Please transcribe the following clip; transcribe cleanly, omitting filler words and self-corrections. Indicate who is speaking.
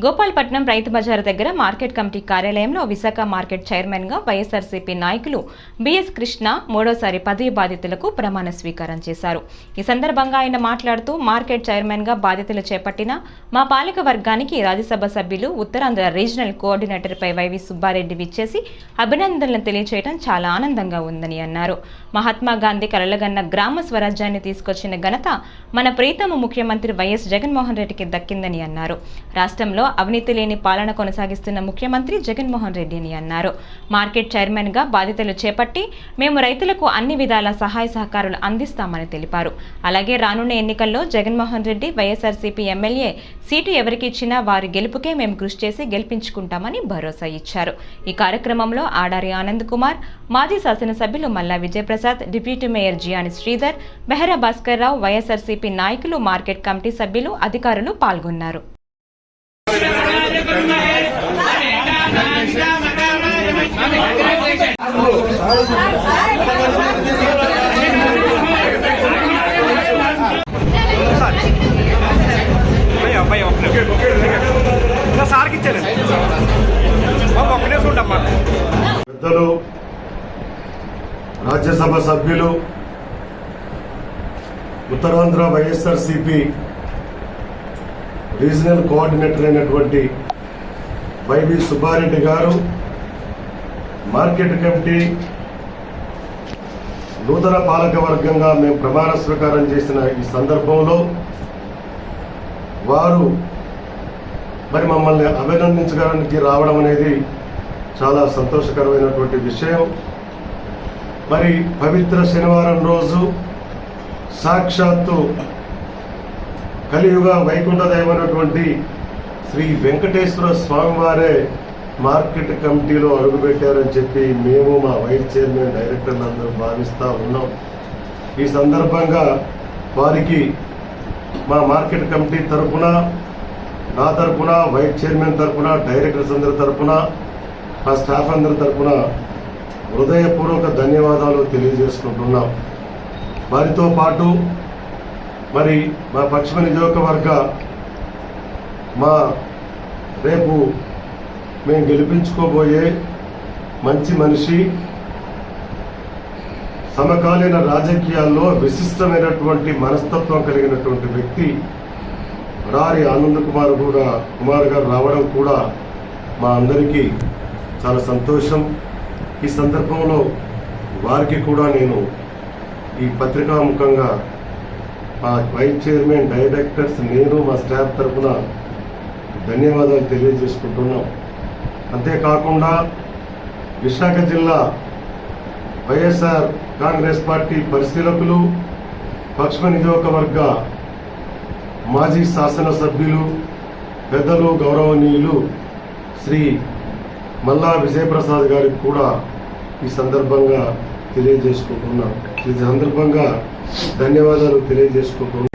Speaker 1: గోపాల్పట్నం రైతు బజార్ దగ్గర market committee కార్యాలయంలో Visakha market chairman గా వైఎస్ఆర్సీపీ నాయకులు బిఎస్ కృష్ణ మూడోసారి పదవి బాధ్యతలకు ప్రమాణ స్వీకారం చేశారు. ఈ సందర్భంగా ఆయన మాట్లాడుతూ మార్కెట్ చైర్మన్ గా బాధ్యతలు చేపట్టిన మా పాలక వర్గానికి రాజ్యసభ సభ్యులు ఉత్తరాంధ్ర రీజనల్ కోఆర్డినేటర్ పై వైవి సుబ్బారెడ్డి విచ్చేసి అభినందనలు తెలియజేయడం చాలా ఆనందంగా ఉందని అన్నారు. మహాత్మా గాంధీ కలలుగన్న గ్రామ స్వరాజ్యాన్ని తీసుకొచ్చిన ఘనత మన ప్రీతమ ముఖ్యమంత్రి వైఎస్ జగన్మోహన్ రెడ్డికి దక్కిందని అన్నారు. రాష్ట్రంలో అవినీతి లేని పాలన కొనసాగిస్తున్న ముఖ్యమంత్రి జగన్మోహన్ రెడ్డి అని అన్నారు. మార్కెట్ చైర్మన్ గా బాధ్యతలు చేపట్టి మేము రైతులకు అన్ని విధాల సహాయ సహకారాలు అందిస్తామని తెలిపారు. అలాగే రానున్న ఎన్నికల్లో జగన్మోహన్ రెడ్డి వైఎస్ఆర్సీపీ ఎమ్మెల్యే సీటు ఎవరికి ఇచ్చినా వారి గెలుపుకే మేము కృషి చేసి గెలిపించుకుంటామని భరోసా ఇచ్చారు. ఈ కార్యక్రమంలో ఆడారి ఆనంద్ కుమార్, మాజీ శాసనసభ్యులు మల్లా విజయప్రసాద్, డిప్యూటీ మేయర్ జియాని శ్రీధర్, బెహరా భాస్కర్ రావు, వైఎస్ఆర్సీపీ నాయకులు, మార్కెట్ కమిటీ సభ్యులు, అధికారులు పాల్గొన్నారు.
Speaker 2: పెద్దలు, రాజ్యసభ సభ్యులు, ఉత్తరాంధ్ర వైఎస్ఆర్సీపీ రీజనల్ కోఆర్డినేటర్ అయినటువంటి వైవి సుబ్బారెడ్డి గారు, మార్కెట్ కమిటీ నూతన పాలక వర్గంగా మేము ప్రమాణ స్వీకారం చేసిన ఈ సందర్భంలో వారు మరి మమ్మల్ని అభినందించడానికి రావడం అనేది చాలా సంతోషకరమైనటువంటి విషయం. మరి పవిత్ర శనివారం రోజు సాక్షాత్తు కలియుగ వైకుంఠ దైవమైనటువంటి శ్రీ వెంకటేశ్వర స్వామివారే మార్కెట్ కమిటీలో అడుగుపెట్టారని చెప్పి మేము మా వైస్ చైర్మన్ డైరెక్టర్లు అందరూ భావిస్తూ ఉన్నాం. ఈ సందర్భంగా వారికి మా మార్కెట్ కమిటీ తరఫున, నా తరఫున, వైస్ చైర్మన్ తరఫున, డైరెక్టర్స్ అందరి తరఫున, మా స్టాఫ్ అందరి తరఫున హృదయపూర్వక ధన్యవాదాలు తెలియజేసుకుంటున్నాం. వారితో పాటు మరి మా పశ్చిమ నియోజకవర్గ మా రేపు మేము గెలిపించుకోబోయే మంచి మనిషి, సమకాలీన రాజకీయాల్లో విశిష్టమైనటువంటి మనస్తత్వం కలిగినటువంటి వ్యక్తి రారి ఆనంద్ కుమార్ గారు రావడం కూడా మా అందరికీ చాలా సంతోషం. ఈ సందర్భంలో వారికి కూడా నేను ఈ పత్రికాముఖంగా మా వైస్ చైర్మన్, డైరెక్టర్స్, నేను మా స్టాఫ్ తరఫున ధన్యవాదాలు తెలియజేసుకుంటున్నాం. అంతేకాకుండా విశాఖ జిల్లా వైఎస్ఆర్ కాంగ్రెస్ పార్టీ పరిశీలకులు, పశ్చిమ నియోజకవర్గ మాజీ శాసనసభ్యులు, పెద్దలు, గౌరవనీయులు శ్రీ మల్లా విజయప్రసాద్ గారికి కూడా ఈ సందర్భంగా ధన్యవాదాలు తెలియజేసుకుంటున్నాం.